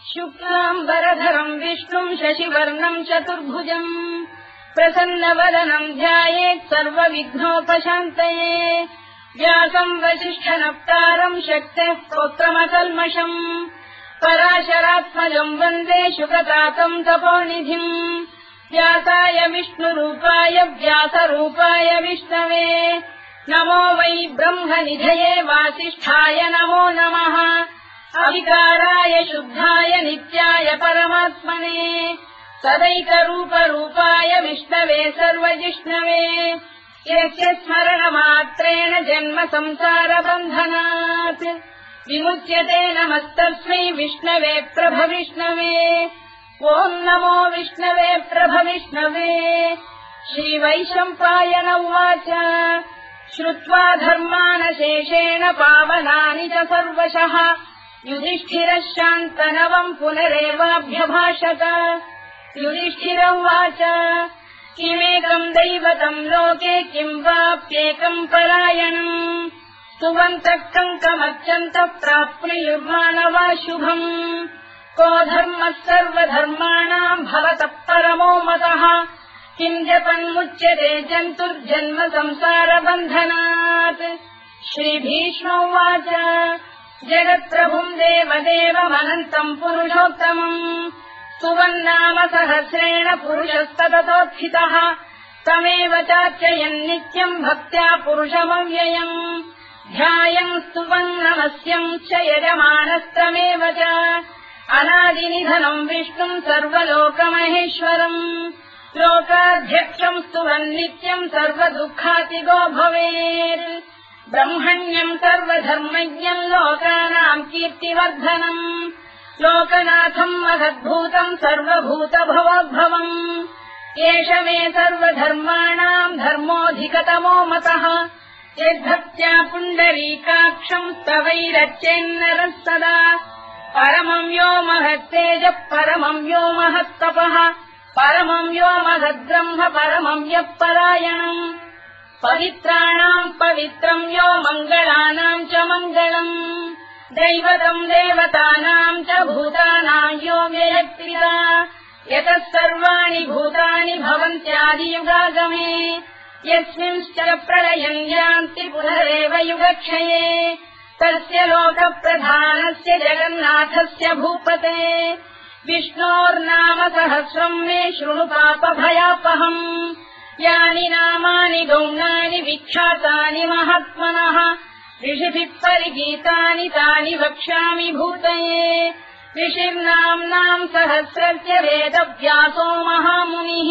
शुक्लाम्बरधरम् विष्णुम् शशिवर्णम् चतुर्भुजम् प्रसन्नवदनम् ध्यायेत् सर्वविघ्नोपशान्तये व्यासम् वसिष्ठनप्तारम् शक्तेः स्तोत्रमकल्मषम् पराशरात्मजम् वन्दे शुकतातम् तपोनिधिम् व्यासाय विष्णुरूपाय व्यासरूपाय विष्णवे नमो वै ब्रह्मनिधये वासिष्ठाय नमो नमः अविकाराय शुद्धाय नित्याय परमात्मने सदैकरूपरूपाय विष्णवे सर्वजिष्णवे यस्य स्मरणमात्रेण जन्म संसारबन्धनात् विमुच्यते नमस्तस्मै विष्णवे प्रभविष्णवे ॐ नमो विष्णवे प्रभविष्णवे श्रीवैशम्पायन उवाच श्रुत्वा धर्मानशेषेण पावनानि च सर्वशः युधिष्ठिरः शान्तनवम् पुनरेवाभ्यभाषत युधिष्ठिर उवाच किमेकम् दैवतम् लोके किम् वाप्येकम् परायणम् स्तुवन्तः कङ्कमर्चन्तः प्राप्नुयुर्मानवा शुभम् को धर्मः सर्वधर्माणाम् भवतः परमो मतः किम् जपन्मुच्यते जन्तुर्जन्म संसारबन्धनात् श्रीभीष्म उवाच जगत्प्रभुम् देवदेवमनन्तम् पुरुषोत्तमम् स्तुवन्नाम सहस्रेण पुरुषस्तततोत्थितः तमेव चार्चयन् नित्यम् भक्त्या पुरुषमव्ययम् ध्यायम् स्तुवन् नमस्यम् च यजमानस्तमेव च अनादिनिधनम् विष्णुम् सर्वलोकमहेश्वरम् लोकाध्यक्षम् स्तुवन् नित्यम् सर्वदुःखातिगो भवेत् ब्रह्मण्यम् सर्वधर्मज्ञम् लोकानाम् कीर्तिवर्धनम् लोकनाथम् महद्भूतम् सर्वभूतभवोद्भवम् एष मे सर्वधर्माणाम् धर्मोऽधिकतमो मतः यद्भक्त्या पुण्डरीकाक्षम् स्तवैरच्चेन्नरः सदा परमम् यो महत्तेजः परमम् यो महत्तपः परमम् यो महद्ब्रह्म परमम् यः परायणम् पवित्राणाम् पवित्रम् यो मङ्गलानाम् च मङ्गलम् दैवतम् देवतानाम् च भूतानाम् यो व्ययक्तिरा यतः सर्वाणि भूतानि भवन्त्यादियुगागमे यस्मिंश्च प्रलयम् यान्ति पुनरेव युगक्षये तस्य लोकप्रधानस्य जगन्नाथस्य भूपते विष्णोर्नाम सहस्रम् मे शृणु पापभयापहम् यानि नामानि गौणानि विख्यातानि महात्मनः ऋषिभिः परिगीतानि तानि वक्ष्यामि भूतये ऋषिर्नाम्नाम् सहस्रस्य वेदव्यासो महामुनिः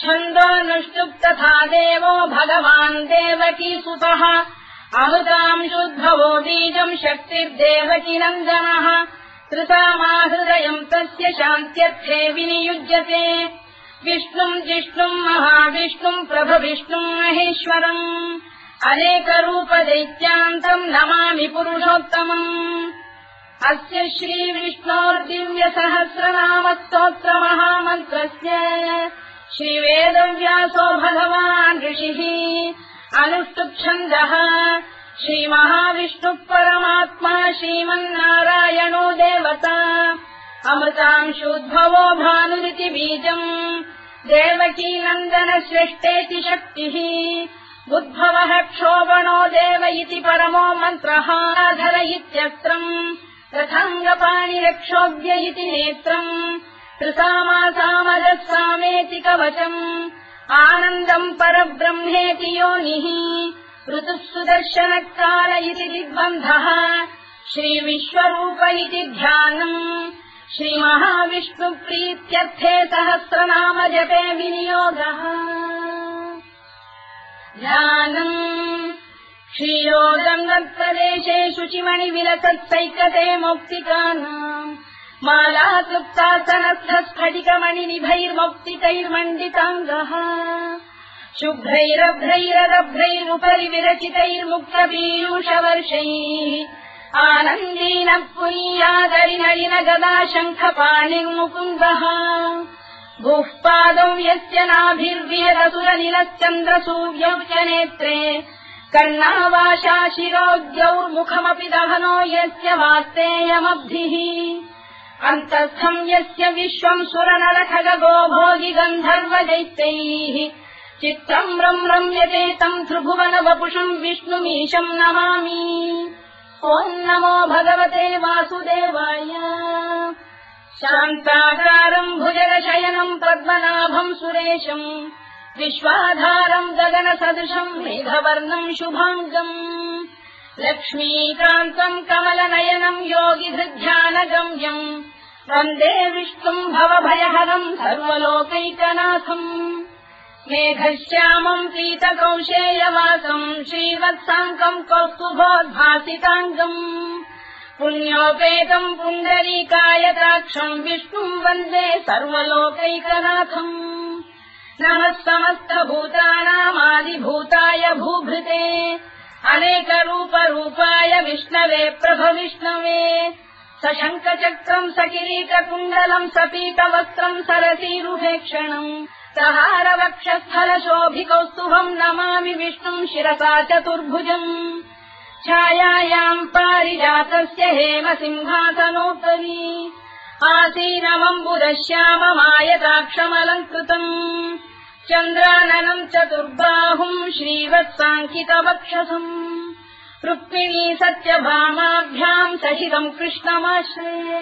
छन्दोऽनुष्टुप् तथा देवो भगवान् देवकीसुतः अमृतांशुद्भवो बीजम् शक्तिर्देवकीनन्दनः त्रिसामाहृदयम् तस्य शान्त्यर्थे विनियुज्यते विष्णुम् जिष्णुम् महाविष्णुम् प्रभविष्णुम् महेश्वरम् अनेकरूपदैत्यान्तम् नमामि पुरुषोत्तमम् अस्य श्रीविष्णोर्दिव्यसहस्रनामस्तोत्रमहामन्त्रस्य श्रीवेदव्यासो भगवान् ऋषिः अनुष्टुप्छन्दः श्रीमहाविष्णुः परमात्मा श्रीमन्नारायणो देवता अमृतांशोद्भवो भानुरिति बीजम् देवकीनन्दन श्रेष्ठेति शक्तिः उद्भवः क्षोभणो देव इति परमो मन्त्रः धर इत्यस्त्रम् रथाङ्गपाणिरक्षोभ्य इति नेत्रम् त्रिसामासामजः सामेति कवचम् आनन्दम् परब्रह्मेति योनिः ऋतुः सुदर्शनकाल इति दिग्बन्धः श्रीविश्वरूप इति ध्यानम् श्रीमहाविष्णुप्रीत्यर्थे सहस्रनाम जपे विनियोगः ध्यानम् श्रीयोगम् तत्प्रदेशे शुचिमणिविलसत्सैकते मौक्तिकानाम् मालाक्लुप्तासनस्थ स्फटिकमणिनिभैर्मौक्तिकैर्मण्डिताङ्गः शुभ्रैरभ्रैररभ्रैरुपरि विरचितैर्मुक्तपीयूषवर्षैः आनन्दीनः पुनीयादरिनलिन गदा शङ्खपाणिर्मुकुन्दः भूः पादौ यस्य नाभिर्विहरसुरनिलश्चन्द्रसूर्यौ च नेत्रे कर्णावाशा शिरोद्यौर्मुखमपि दहनो यस्य वास्तेयमब्धिः अन्तस्थम् यस्य विश्वम् सुरनरखगो भोगि गन्धर्व दैत्यैः चित्रम् रम्यते तम् त्रिभुवन वपुषम् विष्णुमीशम् नमामि। ॐ नमो भगवते वासुदेवाय। शान्ताकारम् भुजगशयनम् पद्मनाभम् सुरेशम् विश्वाधारम् गगनसदृशम् मेघवर्णम् शुभाङ्गम् लक्ष्मीकान्तम् कमलनयनम् योगिधृध्यानगम्यम् वन्दे विष्णुम् भवभयहरम् सर्वलोकैकनाथम्। मेघश्यामम् पीतकौशेयवासम् श्रीवत्साङ्कम् कौस्तुभोद्भासिताङ्गम् पुण्योपेतम् पुण्डरीकायताक्षम् विष्णुम् वन्दे सर्वलोकैकनाथम्। नमः समस्तभूतानामादिभूताय भूभृते अनेकरूपरूपाय विष्णवे प्रभविष्णवे सशङ्खचक्रम् सकिरीटकुण्डलम् सपीतवस्त्रम् सरसीरुहेक्षणम् सहारवक्षस्थलशोभिकौस्तुभम् नमामि विष्णुम् शिरसा चतुर्भुजम्। छायायाम् पारिजातस्य हेमसिंहासनोपरि आसीनमम्बुदश्याममायताक्षमलङ्कृतम् चन्द्राननम् चतुर्बाहुम् श्रीवत्साङ्कितवक्षसम् रुक्मिणी सत्यभामाभ्याम् सहितम् कृष्णमाश्रये।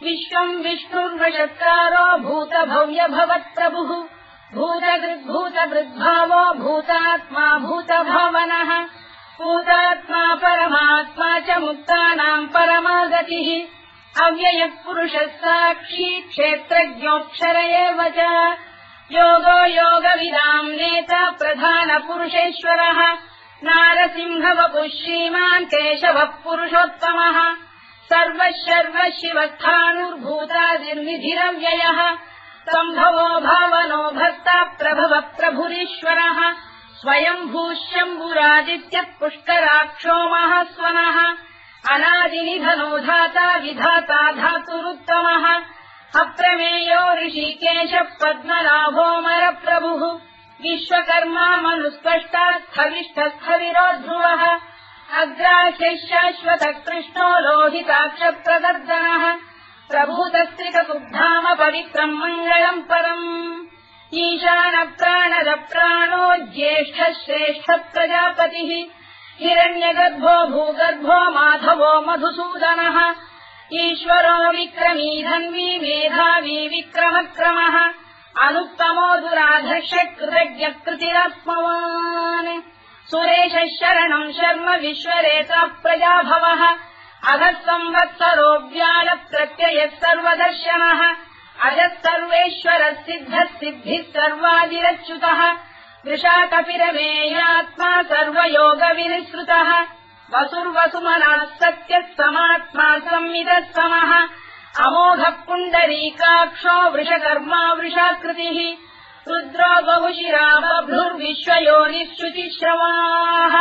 विश्वम् विष्णुर्वषत्कारो भूतभव्य भवत्प्रभुः भूतभृद्भावो भूतात्मा भूतभावनः भूतात्मा परमात्मा च मुक्तानाम् परमागतिः अव्ययः पुरुषः साक्षी क्षेत्रज्ञोऽक्षर एव च योगो योगविदाम् नेता प्रधानपुरुषेश्वरः नारसिंहवपुः श्रीमान् केशवः पुरुषोत्तमः सर्वः शर्वः शिवस्थाणुर्भूतादिर्निधिरव्ययः सम्भवो भावनो भर्ता प्रभवः प्रभुरीश्वरः स्वयम्भूः शम्भुरादित्यः पुष्कराक्षो महास्वनः अनादिनिधनो धाता विधाता धातुरुत्तमः अप्रमेयो ऋषिकेशः पद्मनाभोऽमरप्रभुः विश्वकर्मा मनुस्पष्टास्थविष्ठस्थविरो ध्रुवः अग्राह्यः शाश्वतः कृष्णो लोहिताक्षप्रदर्दनः प्रभूतस्त्रिककुब्धाम पवित्रम् मङ्गलम् परम् ईशानप्राणदप्राणो ज्येष्ठः श्रेष्ठः प्रजापतिः हिरण्यगर्भो भूगर्भो माधवो मधुसूदनः ईश्वरो विक्रमी धन्वी मेधावी विक्रमक्रमः अनुत्तमो दुराधर्ष कृतज्ञः कृतिरात्मवान् सुरेशः शरणम् शर्म विश्वरेता प्रजाभवः अधः संवत्सरो व्यालप्रत्ययः सर्वदर्शनः अजः सर्वेश्वरः सिद्धः सिद्धिः सर्वादिरच्युतः वृषाकपिरमेयात्मा सर्वयोगविनिसृतः वसुर्वसुमनः सत्यः समात्मा संविदः समः अमोघः पुण्डरीकाक्षो वृषकर्मा वृषाकृतिः रुद्रो बहुशिरा बभ्रुर्विश्वयोनिः शुचिश्रवाः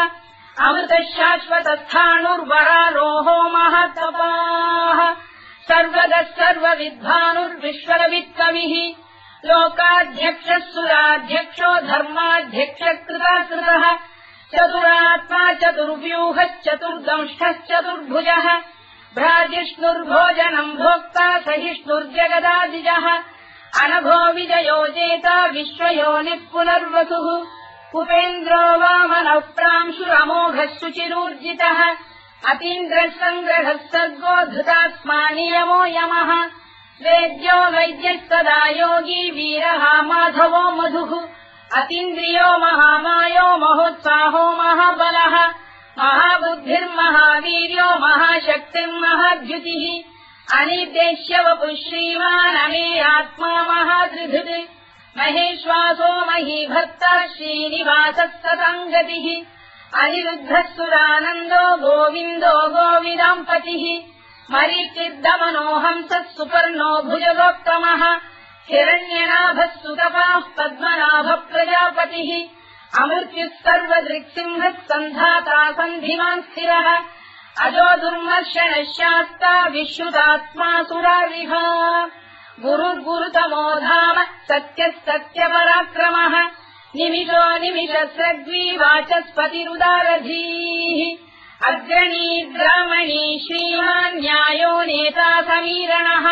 अमृतः शाश्वतस्थाणुर्वरारोहो महातपाः सर्वगः सर्वविद्वानुर्विश्वरवित्कविः लोकाध्यक्षः सुराध्यक्षो धर्माध्यक्षकृताकृतः चतुरात्मा चतुर्व्यूहश्चतुर्दंष्टश्चतुर्भुजः भ्राजिष्णुर्भोजनम् भोक्ता सहिष्णुर्जगदादिजः अनभो विजयो जेता विश्वयोनिः पुनर्वसुः कुपेन्द्रो वामनः प्रांशुरमोघः शुचिरूर्जितः अतीन्द्रः सङ्ग्रहः सर्गो धृतात्मा नियमो यमः वेद्यो वैद्यः सदा योगी वीरः माधवो मधुः अतीन्द्रियो महामायो महोत्साहो महाबलः महाबुद्धिर्महावीर्यो महाशक्तिर्महाद्युतिः अनिर्देश्यवपुः श्रीमान् अमेयात्मा महाधृधृत् महेश्वासो महीभर्ता श्रीनिवासः सताङ्गतिः अनिरुद्धः सुरानन्दो गोविन्दो गोविदाम्पतिः मरीचिर्दमनो हंसः सुपर्णो भुजगोत्तमः हिरण्यनाभः सुतपाः पद्मनाभः प्रजापतिः अमृत्युः सर्वदृक्सिंहः सन्धाता सन्धिमान् स्थिरः अजो दुर्मर्षणः शास्ता विश्रुतात्मा सुरारिः गुरुर्गुरुतमो धाम सत्यः सत्यपराक्रमः निमिषो निमिषस्रग्वी वाचस्पतिरुदारधीः अग्रणी ब्राह्मणी श्रीमान् न्यायो नेता समीरणः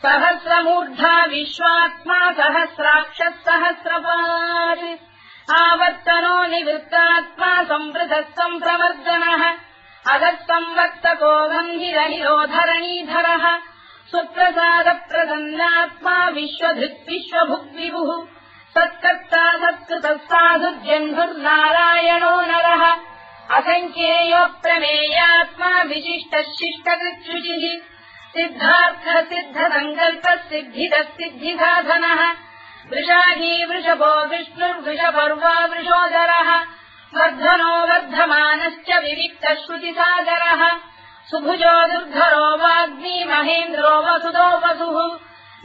सहस्रमूर्धा विश्वात्मा सहस्राक्षः सहस्रपात् आवर्तनो निवृत्तात्मा संवृतः सम्प्रवर्धनः अधः संवर्तको गन्धिरनिरोधरणीधरः सुप्रसादप्रसन्नात्मा विश्वधृत् विश्वभुग्विभुः सत्कर्ता सत्कृतः साधुर्जन्धुर्नारायणो नरः असङ्ख्येयो प्रमेयात्मा विशिष्टः शिष्टकृत्युचिः सिद्धार्थः सिद्धसङ्कल्पः सिद्धितः सिद्धिसाधनः वृषाधी वृषभो विष्णुर्वृषपर्वा वृषोदरः वर्धनो वर्धमानश्च विविक्तः श्रुतिसागरः सुभुजो दुर्धरो वाग्मी महेन्द्रो वसुदो वसुः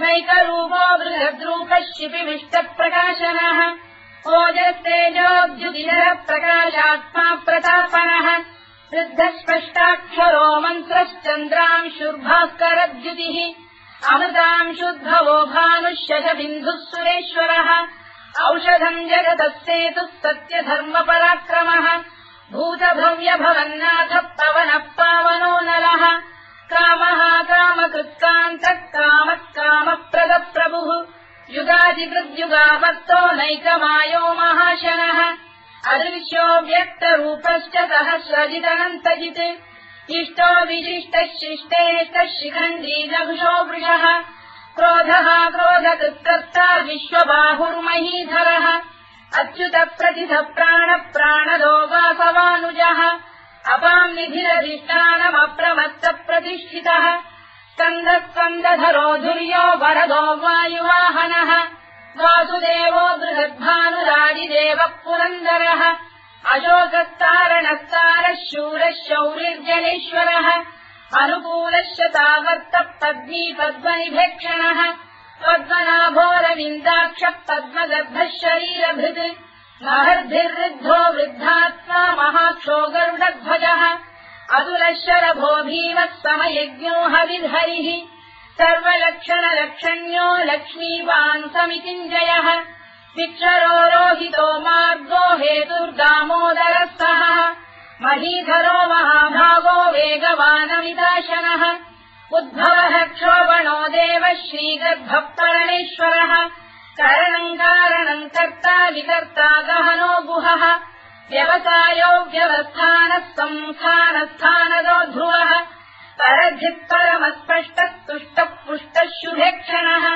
नैकरूपो बृहद्रूपः शिपिविष्टप्रकाशनः ओजस्तेजोऽभ्युदिनः प्रकाशात्मा प्रतापनः वृद्धस्पष्टाक्षरो मन्त्रश्चन्द्रांशुर्भास्करद्युतिः अमृतांशुद्भवो भानुष्यशबिन्दुः सुरेश्वरः औषधम् जगतः सेतुः सत्यधर्मपराक्रमः भूतभव्यभवन्नाथः पवनः पावनो नलः कामः कामकृत्कान्तः कामः कामप्रदप्रभुः युगादिकृद्युगामत्तो नैकमायो महाशनः अदृश्यो व्यक्तरूपश्च सहस्रजिदनन्तजित् इष्टो विशिष्टः शिष्टेष्टः शिखण्डी नभुषो वृषः क्रोधः क्रोधकृत्कर्ता विश्वबाहुर्महीधरः अच्युतः प्रतिथः प्राणः प्राणदो वासवानुजः अपाम् निधिरधिष्ठानमप्रमत्तः प्रतिष्ठितः स्कन्दः स्कन्दधरो धुर्यो वरदो वायुवाहनः वासुदेवो बृहद्भानुरादिदेवः पुरन्दरः अशोकस्तारणस्तारः शूरः शौरिर्जनेश्वरः अनुकूलः शतावर्तः पद्मी पद्मनिभेक्षणः पद्मनाभोरविन्दाक्षः पद्मगर्भः शरीरभृत् महर्भिर्वृद्धो वृद्धात्मा महाक्षो गरुडध्वजः अतुलः शरभो भीमः समयज्ञो हविर्हरिः सर्वलक्षणलक्षण्यो लक्ष्मीवान् समितिञ्जयः विक्षरो रोहितो मार्गो हेतुर्दामोदरः सहः महीधरो महाभागो वेगवानमिदाशनः उद्भवः क्षोभणो देवः श्रीगर्भः परमेश्वरः करणम् कारणम् कर्ता विकर्ता गहनो गुहः व्यवसायो व्यवस्थानः संस्थानस्थानदो ध्रुवः परधिः परमस्पष्टः तुष्टः पुष्टः शुभेक्षणः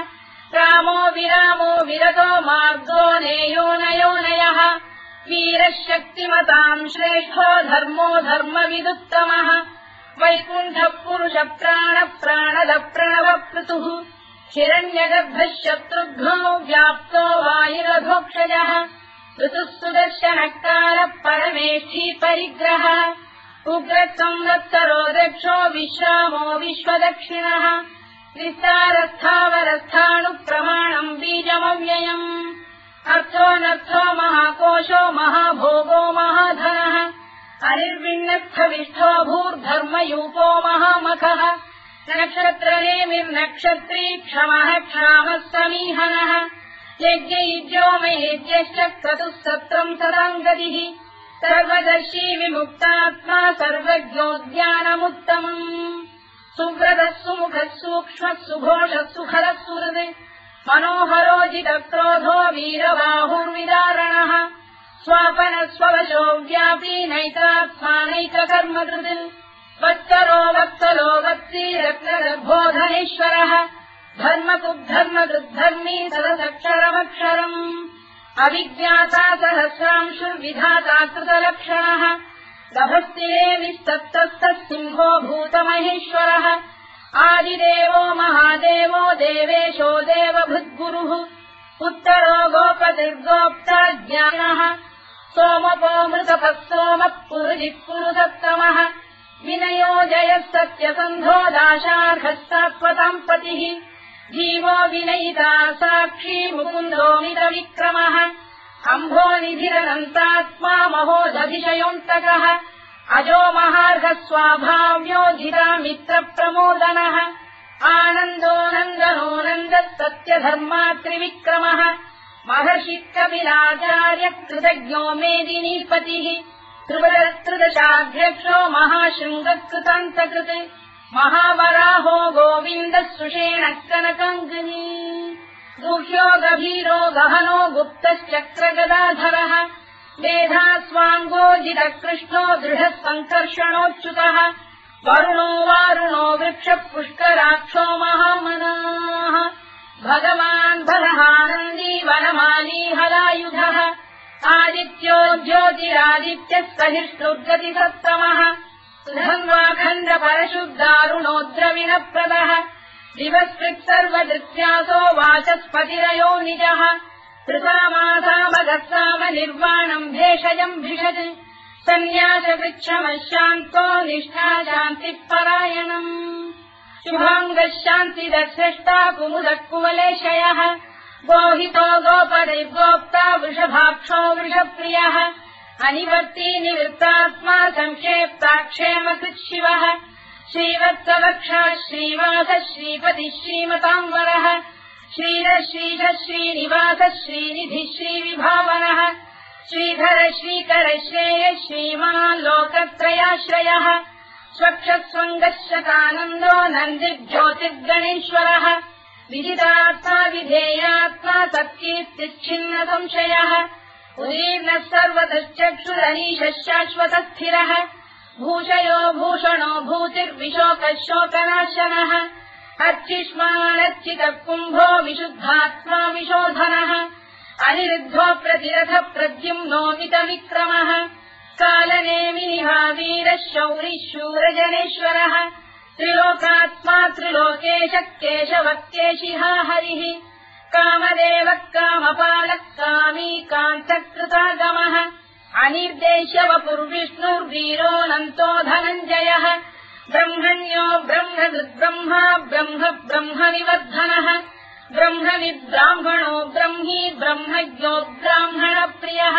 रामो विरामो विरतो मार्गो नेयो नयोनयः वीरः शक्तिमताम् श्रेष्ठो धर्मो धर्मविदुत्तमः वैकुण्ठः पुरुषः प्राणः प्राणदः प्रणवपृतुः हिरण्यगर्भः शत्रुघ्नो व्याप्तो वायुरधोक्षजः ऋतुः सुदर्शनः कालः परमेष्ठी परिग्रहः उग्रः संवत्सरो दक्षो विश्रामो विश्वदक्षिणः विस्तारस्थावरस्थाणुः प्रमाणम् बीजमव्ययम् अर्थोऽनर्थो महाकोशो महाभोगो महाधनः अनिर्विण्णस्थविष्ठो भूर्धर्मयूपो महामखः नक्षत्रनेमिर्नक्षत्री क्षमः क्षामः समीहनः यज्ञयुज्यो महेज्यश्च क्रतुः सत्रम् सदाङ्गतिः सर्वदर्शी विमुक्तात्मा सर्वज्ञोद्यानमुत्तमम् सुव्रतः सुमुखः सूक्ष्मः सुघोषः सुखरः सुहृत् मनोहरोजितक्रोधो वीरबाहुर्विदारणः स्वापनः स्ववशो व्यापी नैतात्मानैककर्मकृत् वत्सरो वत्सलो वत्सी रत्नगर्भोधनेश्वरः धर्मकुद्धर्मकृद्धर्मी सदसक्षरमक्षरम् अविज्ञाता सहस्रांशुर्विधाता कृतलक्षणः गभस्तिरे विस्तप्तस्तः सिंहो भूतमहेश्वरः आदिदेवो महादेवो देवेशो देवभृद्गुरुः उत्तरो गोपतिर्गोप्ता ज्ञानः सोमपो मृतपः सोमः पुरुजिः पुरुषत्तमः विनयो जयः सत्यसन्धो दाशार्हः सात्वताम् पतिः जीवो विनयिता साक्षी मुकुन्दो मितविक्रमः अम्भोनिधिरनन्तात्मा महोदधिशयोऽन्तकः अजो महार्घः स्वाभाव्यो जिता मित्रप्रमोदनः आनन्दो नन्दनो नन्दः सत्यधर्मा त्रिविक्रमः महर्षि कपिलाचार्य कृतज्ञो मेदिनीपतिः त्रिदशाध्यक्षो महाशृङ्गकृतान्तकृत् महावराहो गोविन्दः सुषेणः कनकाङ्गनी गुह्यो गभीरो गहनो गुप्तश्चक्रगदाधरः मेधास्वाङ्गोजितः कृष्णो दृढः सङ्कर्षणोच्युतः वरुणो वारुणो वृक्षः पुष्कराक्षो महामनाः भगवान् बलहानन्दी वनमाली हलायुधः आदित्यो ज्योतिरादित्यः सहिष्णुर्गतिसत्तमः सुधन्वाखण्ड परशुद्धारुणोद्रविणप्रदः दिवस्कृत् सर्वदृत्यासो वाचस्पतिरयो निजः कृतामासामगस्साम निर्वाणम् भेषजम् भिषज सन्न्यासवृक्षमशान्तो निष्ठा शान्तिपरायणम् शुभाङ्गः शान्तिदर्शष्टा कुमुदः कुवलेशयः गोहितो गोपदैर्गोप्ता वृषभाक्षो वृषप्रियः अनिवर्ती निवृत्तात्मा संक्षेप्ताक्षेमकृत् शिवः श्रीवत्सवक्षः श्रीवासः श्रीपतिः श्रीमताम्बरः श्रीधः श्रीधः श्रीनिवासः श्रीनिधिः श्रीविभावनः श्रीधर श्रीकर श्रेयः श्रीमान् लोकत्रयाश्रयः स्वक्षस्वङ्गः शतानन्दो नन्दिर्ज्योतिर्गणेश्वरः विदितात्मा विधेयात्मा तत्कीर्तिच्छिन्न संशयः उदीर्णः सर्वतश्चक्षुरनीशः शाश्वतस्थिरः भूषयो भूषणो भूतिर्विशोकः शोकनाशनः अर्चिष्मानर्चितः कुम्भो विशुद्धात्मा विशोधनः अनिरुद्धो प्रतिरथ प्रद्युम्नो मितविक्रमः कालनेमिनिहा वीरः शौरिः शूरजनेश्वरः त्रिलोकात्मा त्रिलोकेशः केशवः केशिहा हरिः कामदेवः कामपालः कामी कान्तकृतागमः अनिर्देश्य वपुर्विष्णुर्वीरोऽनन्तो धनञ्जयः ब्रह्मण्यो ब्रह्मकृद्ब्रह्मा ब्रह्म ब्रह्मनिवर्धनः ब्रह्मविद्ब्राह्मणो ब्रह्मी ब्रह्मज्ञो ब्राह्मणप्रियः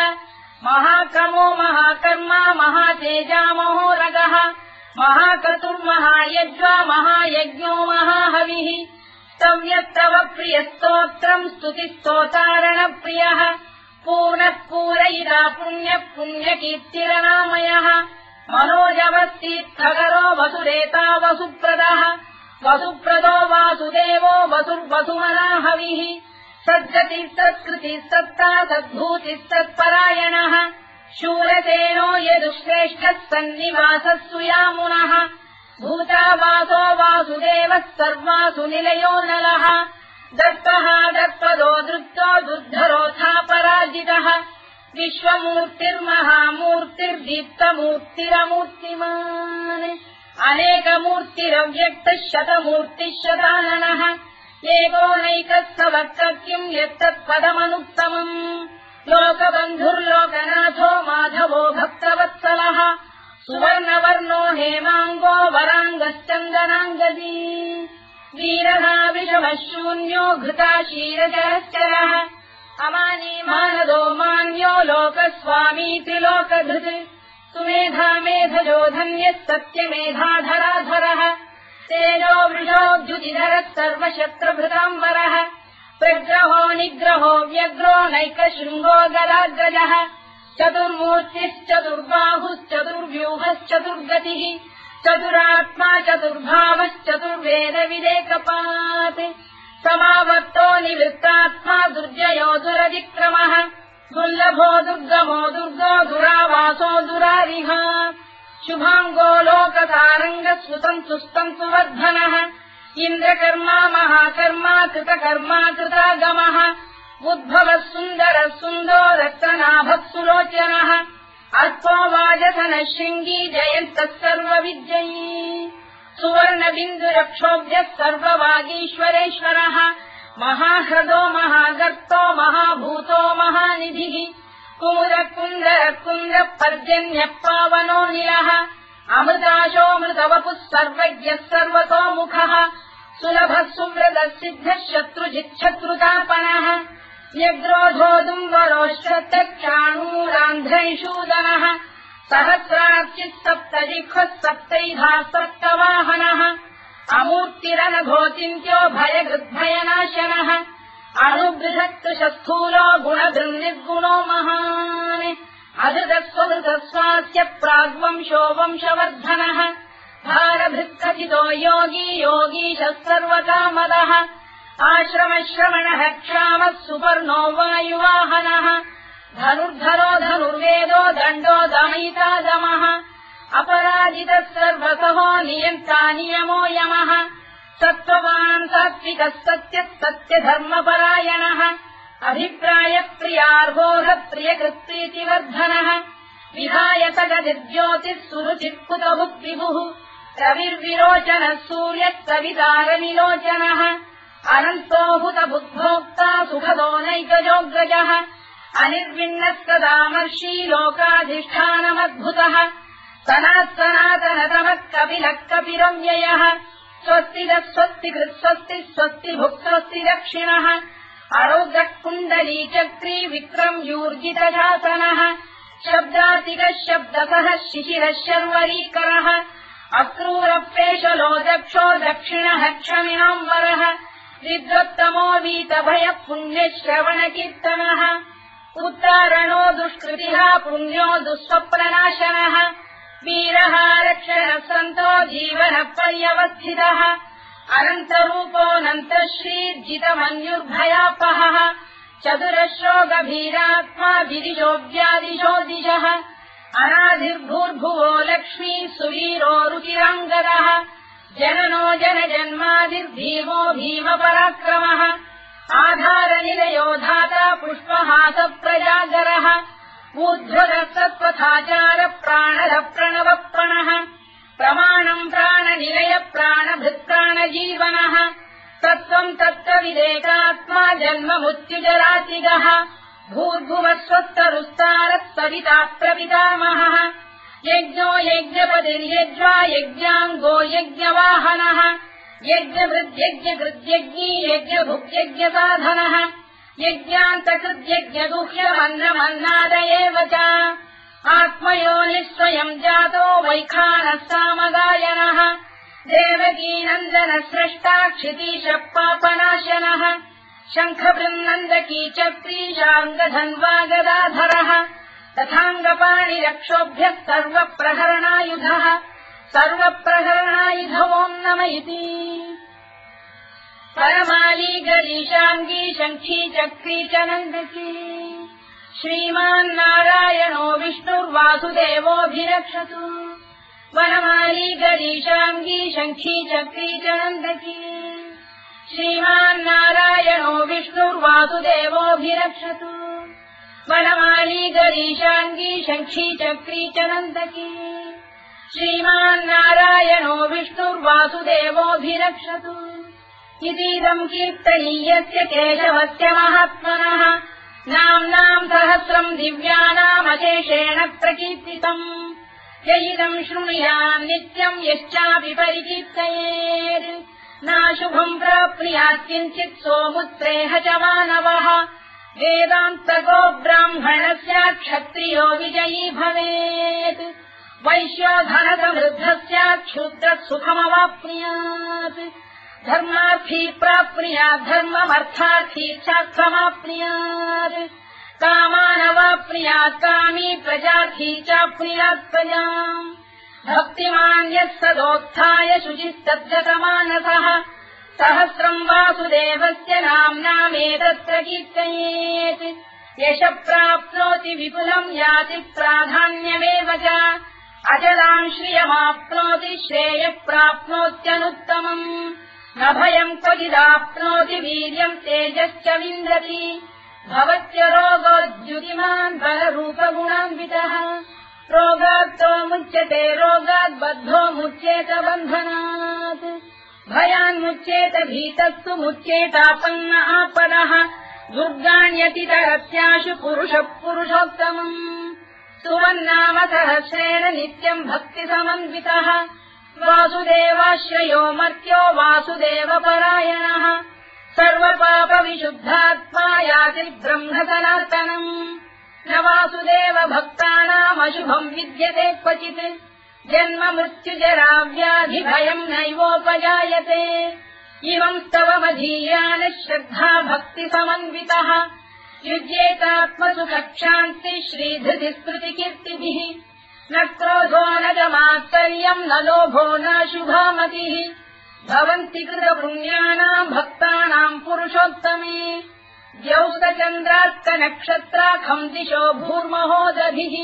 महाक्रमो महाकर्मा महातेजा महोरगः महाक्रतुर्महायज्वा महायज्ञो महाहविः स्तव्यस्तव प्रियस्तोत्रम् स्तुतिस्तोतारणप्रियः पूर्णः पूरयिता पुण्यः पुण्यकीर्तिरनामयः मनोजवस्तीर्थकरो वसुरेता वसुप्रदः वसुप्रदो वासुदेवो वसुर्वसुमनाहविः सद्गतिः सत्कृतिः सत्ता सद्भूतिः सत्परायणः शूरसेनो यदुश्रेष्ठः सन्निवासः सुयामुनः भूतावासो वासुदेवः सर्वासु निलयो नलः दत्तः दत्पदो दृप्तो दुर्धरोऽथापराजितः विश्वमूर्तिर्महामूर्तिर्दीप्तमूर्तिरमूर्तिमान् अनेकमूर्तिरव्यक्तः शतमूर्तिः शताननः एकोनैकः सवक्तकिम् यत्तत्पदमनुत्तमम् लोकबन्धुर्लोकनाथो माधवो भक्तवत्सलः सुवर्णवर्णो हेमाङ्गो वराङ्गश्चन्दनाङ्गदी वीरः विषमः शून्यो घृता क्षीरजरश्चरः अमानी मानदो मान्यो लोकस्वामी त्रिलोकधृत् सुमेधा मेधजो धन्यः सत्यमेधाधराधरः तेजो वृषोऽद्युतिधरः सर्वशस्त्रभृताम्बरः प्रग्रहो निग्रहो व्यग्रो नैकशृङ्गो गदाग्रजः चतुर्मूर्तिश्चतुर्बाहुश्चतुर्व्यूहश्चतुर्गतिः चतुरात्मा चतुर्भावश्चतुर्वेदविदेकपात् समावर्तो निवृत्तात्मा दुर्जयो दुरतिक्रमः दुर्लभो दुर्गमो दुर्गो दुरावासो दुरारिः शुभाङ्गो लोकतारङ्गः सुतन्तु वर्धनः इन्द्रकर्मा महाकर्मा कृतकर्मा कृतागमः उद्भवः सुन्दरः सुन्दो रक्तनाभः सुलोचनः अल्पो वाजसनः शृङ्गी जयन्तः सर्वविद्ययी सुवर्णबिन्दुरक्षोभ्यः सर्ववागीश्वरेश्वरः महाह्रदो महागर्तो महाभूतो महानिधिः कुमुदकुन्दरकुन्दः पर्जन्यः पावनो निलः अमृताशोऽमृतवपुः सर्वज्ञः सर्वतोमुखः सुलभः सुव्रतः सिद्धः शत्रुजिच्छत्रुतापनः न्यग्रोधोदुम्बरोश्चक्षाणूरान्ध्रैषूदनः सहस्रार्चिः सप्तजिह्वः सप्तैधा सप्तवाहनः अमूर्तिरनघोचिन्त्यो भयगृद्भयनाशनः अणुबृहत्कृशस्थूलो गुणभृन्निर्गुणो महान् अधृतस्वधृतस्वास्य प्राग्वंशो वंशवर्धनः भारभृत्कथितो योगी योगीशः सर्वकामदः आश्रमश्रवणः क्षामः सुपर्णो वायुवाहनः धनुर्धरो धनुर्वेदो दण्डो दमयिता दमः अपराजितः सर्वसहो नियन्ता नियमो यमः सत्त्ववान् सात्विकः सत्यः सत्यधर्मपरायणः अभिप्रायप्रियार्होः प्रियकृत्प्रीतिवर्धनः विधायतगतिर्ज्योतिः सुरुचित्कुतभुक्तिभुः रविर्विरोचनः सूर्यः कवितारनिलोचनः अनन्तो हुतबुद्भोक्ता सुखदो नैकजोऽग्रजः अनिर्विण्णः सदामर्षी लोकाधिष्ठानमद्भुतः सनातनतमः कपिलः कपिरव्ययः स्वस्तिदः स्वस्तिकृत् स्वस्ति स्वस्तिभुक् स्वस्ति दक्षिणः अरोग्रः कुण्डली चक्री विक्रम्यूर्जितशासनः शब्दातिकः शब्दसः शिशिरः शर्वरीकरः अक्रूरप्रेशलो दक्षो दक्षिणः क्षमिणाम्बरः विद्वत्तमो वीतभयः पुण्यश्रवणकीर्तनः उत्तारणो दुष्कृतिः पुण्यो दुःस्वप्ननाशनः वीरः रक्षणः सन्तो जीवनः पर्यवस्थितः अनन्तरूपोऽनन्तश्रीर्जितमन्युर्भयापहः चतुरश्रो गभीरात्मा विदिशो व्यादिशो दिशः अनाधिर्भूर्भुवो लक्ष्मी सुवीरो रुचिराङ्गदः जननो जनजन्मादिर्भीमो भीमपराक्रमः आधारनिलयो धाता पुष्पहासः प्रजागरः ऊर्ध्वरः सत्त्वथाचार प्राणः प्रणवप्रणः प्रमाणम् प्राणनिलय प्राणभृत्प्राणजीवनः तत्त्वम् तत्त्वविदेकात्मा जन्ममृत्युजरातिगः भूर्भुवः स्वस्तरुस्तारः सविता प्रपितामहः यज्ञो यज्ञपतिर्यज्वा यज्ञाङ्गो यज्ञवाहनः यज्ञभृद्यज्ञकृद्यज्ञी यज्ञभुक्यज्ञसाधनः यज्ञान्तकृद्यज्ञगुह्यमन्नमन्नाद एव च आत्मयोनिः स्वयम् जातो वैखानः सामगायनः देवकीनन्दनः स्रष्टा क्षितीशः पापनाशनः शङ्खबृन्नन्दकी चक्रीशाङ्गधन्वा गदाधरः तथाङ्गपाणिरक्षोभ्यः सर्वप्रहरणायुधः सर्वप्रहरणायुधवोम् नम इति परमाली गरीशाङ्गी शङ्खी चक्री च नन्दकी श्रीमान्नारायणो विष्णुर्वासुदेवोऽभिरक्षतु वनमाली गरीशाङ्गी शङ्खी चक्री च नन्दकी श्रीमान्नारायणो विष्णुर्वासुदेवोऽभिरक्षतु वनमाली गरीशाङ्गी शङ्खी चक्री च नन्दकी श्रीमान्नारायणो विष्णुर्वासुदेवोऽभिरक्षतु इतीदम् कीर्तनीयस्य केशवस्य महात्मनः नाम्नाम् सहस्रम् दिव्यानामशेषेण प्रकीर्तितम् य इदम् शृणुयाम् नित्यम् यश्चापि परिकीर्तयेत् नाशुभम् प्राप्नुयात् किञ्चित् सोमुत्रेह च मानवः वेदान्तको ब्राह्मणस्य क्षत्रियो विजयी भवेत् वैश्यो धनसमृद्धस्य क्षुद्रः सुखमवाप्नुयात् धर्मार्थी प्राप्नुयात् धर्ममर्थार्थी चार्थमाप्नुयात् कामानवाप्नुयात् कामी प्रजार्थी चाप्नुयात् प्रजाम् भक्तिमान् यः सदोत्थाय शुचिस्तद्धतमानसः सहस्रम् वासुदेवस्य नाम्नामेतत्र कीर्तयेत् यशः प्राप्नोति विपुलम् याति प्राधान्यमेव च अचलाम् श्रियमाप्नोति श्रेयः प्राप्नोत्यनुत्तमम् न भयम् क्वचिदाप्नोति वीर्यम् तेजश्च विन्दति भवत्य रोगोद्युतिमान् बलरूपगुणान्वितः रोगात्तो मुच्यते रोगात् बद्धो मुच्येत बन्धनात् भयान्मुच्येत भीतस्तु मुच्येतापन्न आपदः दुर्गाण्यतितरस्याशु पुरुषः पुरुषोत्तमम् सुवन्नाम सहस्रेण नित्यम् भक्तिसमन्वितः वासुदेवाश्रयो मर्त्यो वासुदेवपरायणः सर्वपापविशुद्धात्मा याति ब्रह्म सनातनम् न वासुदेव भक्तानामशुभम् विद्यते क्वचित् जन्म मृत्युजरा व्याधि भयम् नैवोपजायते इमम् स्तवमधीयान श्रद्धा भक्ति समन्वितः युज्येतात्मसुखक्षान्ति श्रीधृति स्मृति कीर्तिभिः न क्रोधो न च मात्सर्यम् न लोभो न शुभामतिः भवन्ति कृतपुण्यानाम् भक्तानाम् पुरुषोत्तमे द्यौस्तचन्द्रार्कनक्षत्राखम् दिशो भूर्महोदभिः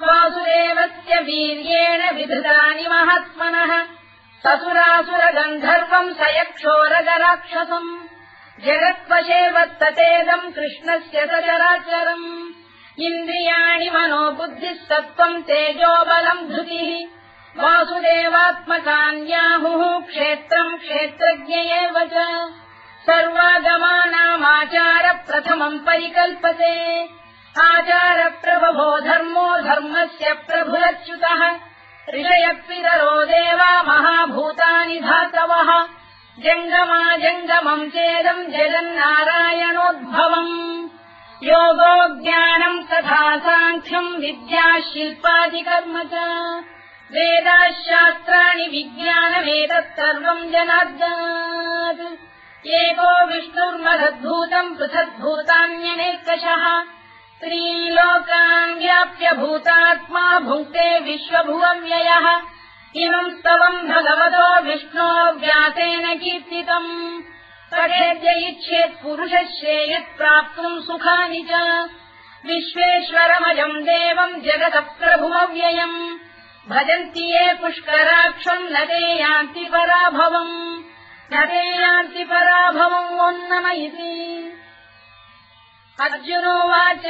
वासुदेवस्य वीर्येण विधृतानि महात्मनः ससुरासुरगन्धर्वम् स यक्षोरगराक्षसम् जगत्वशे वत्ततेदम् कृष्णस्य सचराचरम् इन्द्रियाणि मनो बुद्धिः सत्त्वम् तेजो बलम् धृतिः वासुदेवात्मकान्याहुः क्षेत्रम् क्षेत्रज्ञ एव च सर्वागमानामाचार प्रथमम् परिकल्पते आचार प्रभवो धर्मो धर्मस्य प्रभुरच्युतः ऋषयपितरो देवा महाभूतानि धातवः जङ्गमा जङ्गमम् चेदम् जगन्नारायणोद्भवम् योगो ज्ञानम् तथा साङ्ख्यम् विद्या शिल्पादिकर्म च वेदाः शास्त्राणि विज्ञानमेतत् सर्वम् जनार्दनात् एको विष्णुर्महद्भूतम् पृथग्भूतान्यनेकशः त्रीन् लोकान् व्याप्य भूतात्मा भुङ्क्ते विश्वभुवव्ययः इमम् स्तवम् भगवतो विष्णो व्यासेन कीर्तितम् पठेद्य इच्छेत् पुरुषः श्रेयत् प्राप्तुम् सुखानि च विश्वेश्वरमजम् देवम् जगतः प्रभुमव्ययम् भजन्ति ये पुष्कराक्षम् न ते यान्ति पराभवम् ओन्नम इति अर्जुनोवाच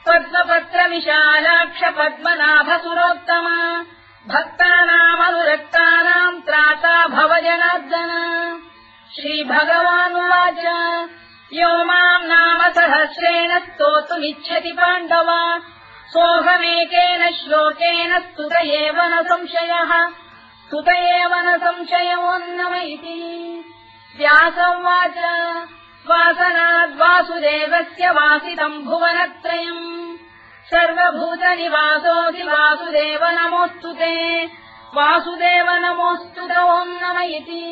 पद्मपत्रविशालाक्ष पद्मनाभसुरोत्तम भक्तानामनुरक्तानाम् त्राता भव जनार्दन श्रीभगवानुवाच यो माम् नाम सहस्रेण स्तोतुमिच्छति पाण्डव सोऽहमेकेन श्लोकेन स्तुत एव न संशयोऽन्नम इति व्यासोवाच वासनाद्वासुदेवस्य वासितम् भुवनत्रयम् सर्वभूतनिवासोऽसि वासुदेव नमोऽस्तु ते वासुदेव नमोऽस्तु ओन्नम इति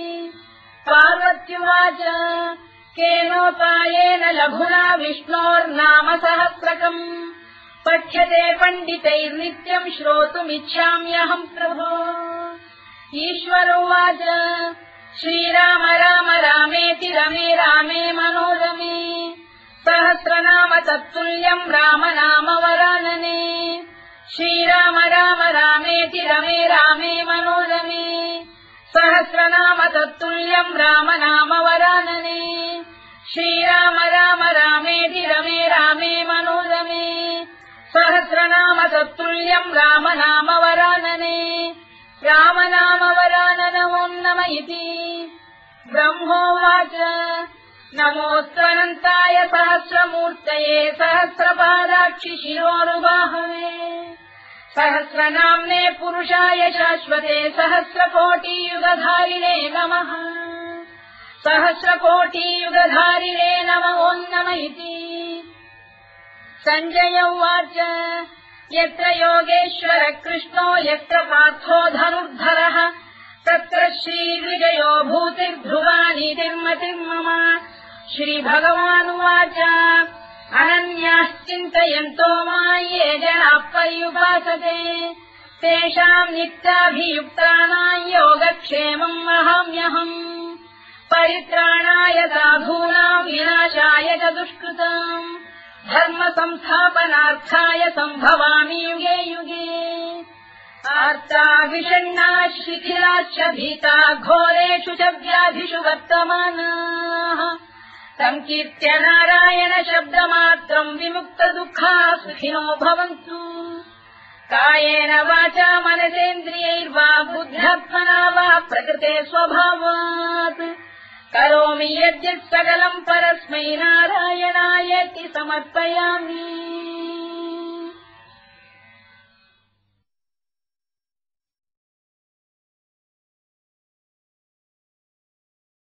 पार्वत्युवाच केनोपायेन लघुना विष्णोर्नाम सहस्रकम् पठ्यते पण्डितैर्नित्यम् श्रोतुमिच्छाम्यहम् प्रभो ईश्वरोवाच श्रीराम राम रामेति रमे रामे मनोरमे सहस्रनाम तत्तुल्यम् राम नाम वरानने श्रीराम राम रामेति रमे रामे मनोरमे सहस्रनाम तत्तुल्यम् राम नाम वरानने श्रीराम राम रामेति रमे रामे मनोरमे सहस्रनाम तत्तुल्यम् राम नाम वरानने राम नाम वराननमोन्नम इति ब्रह्मोवाच नमोऽस्त्वनन्ताय सहस्रमूर्तये सहस्रपादाक्षि शिरोरुबाहवे सहस्रनाम्ने पुरुषाय शाश्वते सहस्रकोटियुगधारिणे नमः सहस्रकोटियुगधारिणे नमोऽन्नम इति सञ्जय उवाच यत्र योगेश्वर कृष्णो यत्र पार्थो धनुर्धरः तत्र श्रीविजयो भूतिर्ध्रुवानीतिर्मतिर्मम श्रीभगवानुवाच अनन्याश्चिन्तयन्तो मां ये जनाः पर्युपासते तेषाम् नित्याभियुक्तानां योगक्षेमम् वहाम्यहम् परित्राणाय साधूनां विनाशाय च दुष्कृताम् धर्म संस्थापनार्थाय सम्भवामि युगे युगे आर्ता विषण्णाः शिथिलाश्च भीता घोरेषु च व्याधिषु वर्तमानाः संकीर्त्य नारायण शब्दमात्रम् विमुक्त दुःखाः सुखिनो भवन्तु कायेन वाचा मनसेन्द्रियैर्वा बुद्ध्यात्मना वा प्रकृते स्वभावात् करोमि यद्यत् सकलम् परस्मै नारायणायेति समर्पयामि।